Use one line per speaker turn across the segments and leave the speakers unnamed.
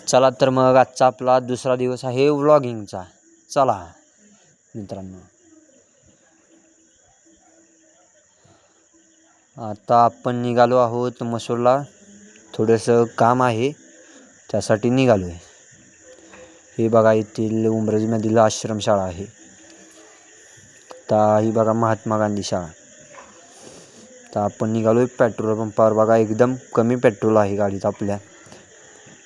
चला तर मग आजचा आपला दुसरा दिवस आहे व्लॉगिंगचा. चला मित्रांनो, आता आपण निघालो आहोत मसूरला. थोडंसं काम आहे त्यासाठी निघालो आहे. हे बघा येथील उमरजमधील आश्रमशाळा आहे. आता ही बघा महात्मा गांधी शाळा. तर आपण निघालो आहे पेट्रोल पंपावर. बघा एकदम कमी पेट्रोल आहे गाडीत आपल्या.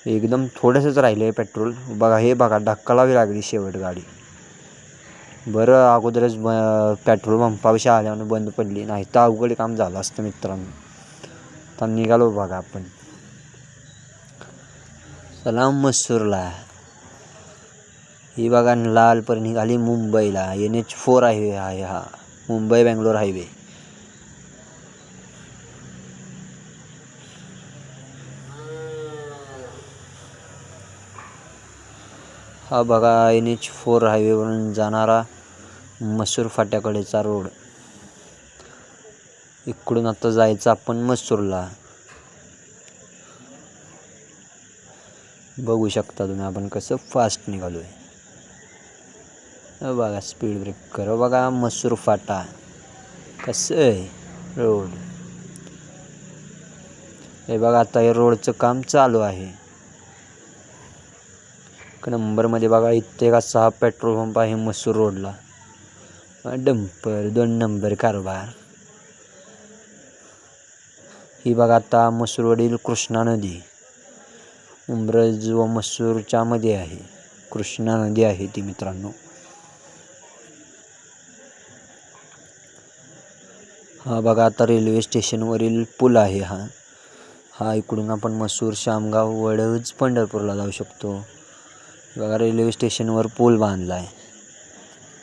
एकदम थोडंसंच राहिलं आहे पेट्रोल. बघा हे बघा धक्का लावी लागली शेवट गाडी. बरं अगोदरच पेट्रोल पंपाविषयी आल्यानं बंद पडली, नाही तर अवघड काम झालं असतं मित्रांनो. आता निघालो बघा आपण. चला मसूरला. ही बघा लालपर निघाली मुंबईला. NH4 हायवे आहे हा, मुंबई बेंगलोर हायवे. हा बघा NH4 हायवेवरून जाणारा मसूर फाट्याकडेचा रोड. इकडून आता जायचं आपण मसूरला. बघू शकता तुम्ही आपण कसं फास्ट निघालोय. बघा स्पीड ब्रेकर. बघा मसूर फाटा कसं आहे रोड. हे बघा आता हे रोडचं काम चालू आहे. नंबरमध्ये बघा इथे कसा पेट्रोल पंप आहे मसूर रोडला. डंपर 2 नंबर कारभार. ही बघा आता मसूरवरील कृष्णा नदी. उमरज व मसूरच्या मध्ये आहे कृष्णा नदी आहे ती मित्रांनो. हा बघा आता रेल्वे स्टेशनवरील पूल आहे हा इकडून आपण मसूर, शामगाव, वडज, पंढरपूरला जाऊ शकतो. बघा रेल्वे स्टेशनवर पूल बांधला आहे.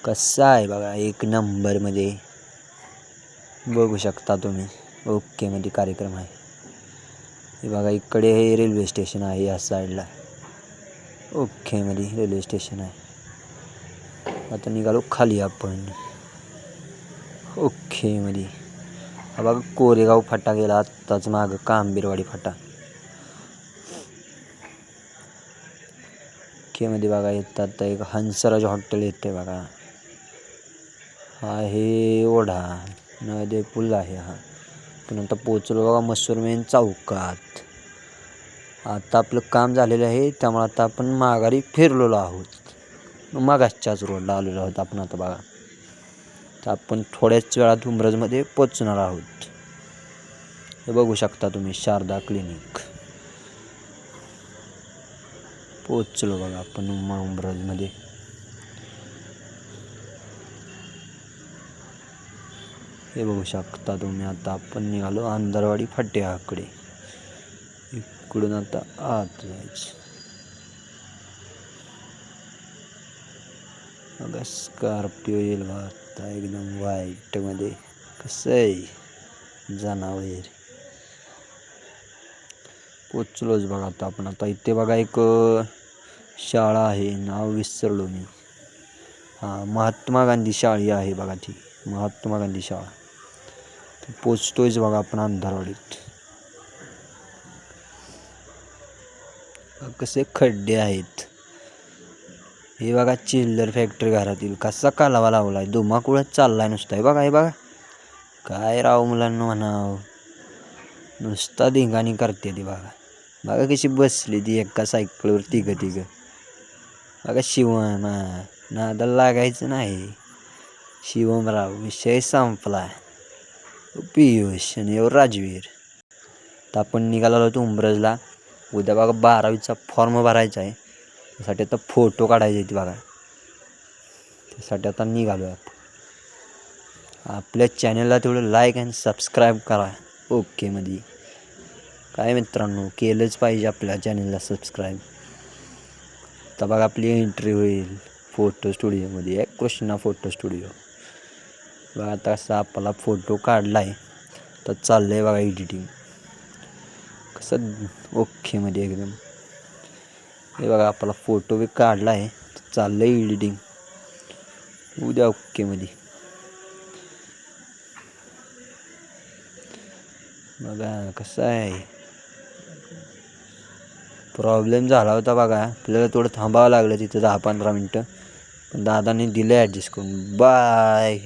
कसा आहे बघा 1 नंबरमध्ये. बघू शकता तुम्ही. ओके मध्ये कार्यक्रम आहे. हे बघा इकडे हे रेल्वे स्टेशन आहे या साईडला. ओके मध्ये रेल्वे स्टेशन आहे. आता निघालो खाली आपण. ओके मध्ये. हा बघा कोरेगाव फाटा गेला आत्ताच मागं, कांबीरवाडी फाटा. ओके मध्ये बघा येतात आता एक हंसराज हॉटेल येते बघा. हा हे ओढा नदी पूल आहे हा. पण आता पोचलो बघा मसूर मेन चौकात. आता आपलं काम झालेलं आहे त्यामुळे आता आपण माघारी फिरलेलो आहोत. मागासच्याच रोडला आलेलो आहोत आपण आता बघा. तर आपण थोड्याच वेळात उमरजमध्ये पोचणार आहोत. हे बघू शकता तुम्ही शारदा क्लिनिक. पोचलो बघा आपण उमरजमध्ये. हे बघू शकता तुम्ही. आता आपण निघालो अंधारवाडी फाट्याकडे. इकडून आता आत जायचं. बघा स्कॉर्पिओ येईल बघा आता एकदम व्हाईटमध्ये. कसं आहे जनावर. पोचलोच बघा आता आपण. आता इथे बघा एक शाळा आहे, नाव विसरलो मी. महात्मा गांधी शाळा आहे बघा ती, महात्मा गांधी शाळा. पोचतोयच बघा आपण अंधारवाडीत. कसे खड्डे आहेत. हे बघा चिल्लर फॅक्टरी घरातील. कसा कालावा लावलाय, धुमाकुळच चाललाय नुसता. हे बघा हे बघा काय राव मुलांना म्हणावं, नुसता धिंगाणी करते ती बघा. बघा कशी बसली ती एका सायकलवर तिघं. बघा शिवम, नादाला लागायचं नाही. शिवमराव विषय संपला. पियुष आणि राजवीर. तर आपण निघालो होतो उमरजला. उद्या बघा 12वीचा फॉर्म भरायचा आहे. त्यासाठी आता फोटो काढायचे आहेत बघा. त्यासाठी आता निघालो आपण. आपल्या चॅनलला तेवढं लाईक आणि सबस्क्राईब करा. ओके मध्ये काय मित्रांनो, केलंच पाहिजे आपल्या चॅनलला सबस्क्राईब. तर बघा आपली एंट्री होईल फोटो स्टुडिओमध्ये. Krishna photo studio. बघा आता असा आपला फोटो काढला आहे तर चाललं आहे बघा एडिटिंग. कसं ओके मध्ये एकदम. हे बघा आपला फोटो बी काढला आहे तर चाललं आहे एडिटिंग. उद्या ओके मध्ये. बघा कसं आहे प्रॉब्लेम झाला होता बघा. आपल्याला थोडं थांबावं लागलं तिथं 10-15 मिनटं. पण दादाने दिलं ॲडजस्ट करून. बाय.